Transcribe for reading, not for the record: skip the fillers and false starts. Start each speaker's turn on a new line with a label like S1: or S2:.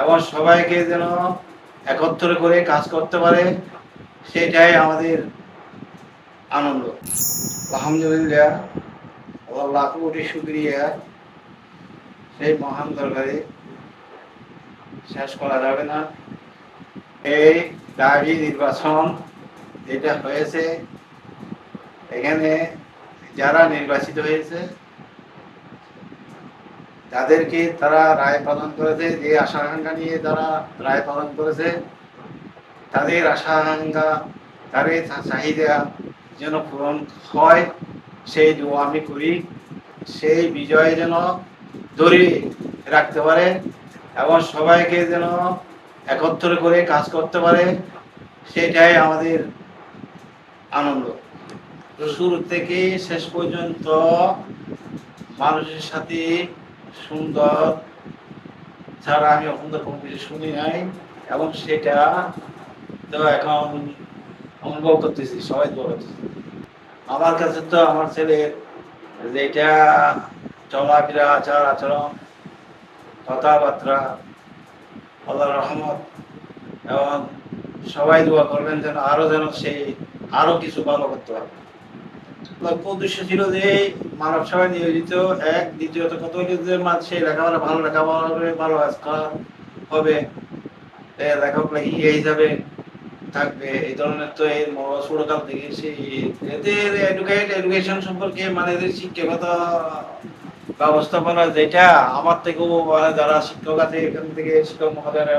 S1: এবং সবাইকে যেন একত্র করে কাজ করতে পারে, সেটাই আমাদের আনন্দ। আলহামদুলিল্লাহ, আল্লাহ লাখ কোটি শুকরিয়া, সেই মহান দরবারে শেষ করা যাবে না। এই দাবি নির্বাচন যেটা হয়েছে, এখানে যারা নির্বাচিত হয়েছে তাদেরকে তারা রায় প্রদান করেছে, যে আশা আকাঙ্ক্ষা নিয়ে তারা রায় প্রদান করেছে, তাদের আশা আকাঙ্ক্ষা, তাদের চাহিদা যেন পূরণ হয়, সেই দোয়া আমি করি। সেই বিজয় যেন ধরে রাখতে পারে এবং সবাইকে যেন একত্র করে কাজ করতে পারে, সেটাই আমাদের আনন্দ। শুরু থেকে শেষ পর্যন্ত মানুষের সাথে সুন্দর ছাড়া আমি সুন্দর কোনো কিছু শুনি নাই, এবং সেটা তো এখন অনুভব করতেছি, সবাই দোয়া করতেছি। আমার কাছে তো আমার ছেলের যেটা চলাফেরা, আচার আচরণ, কথাবার্তা, আল্লাহর রহমত, এবং সবাই দোয়া করবেন যেন যেন সেই আরো কিছু ভালো করতে পারে। লক্ষ্য উদ্দেশ্য ছিল যে মানব সেবায় নিয়োজিত, এক, দ্বিতীয়ত কত যে সেই লেখাপড়া ভালো লেখাপড়া হবে, ভালো আজকাল হবে, লেখক লেখিকা হিসাবে থাকবে, এই ধরনের। তো এই ছোটকাল থেকে সেই এদের এডুকেশন সম্পর্কে মানে এদের শিক্ষকতা ব্যবস্থাপনা যেটা আমার থেকেও মানে যারা শিক্ষক আছে এখান থেকে শিক্ষক মহোদয়রা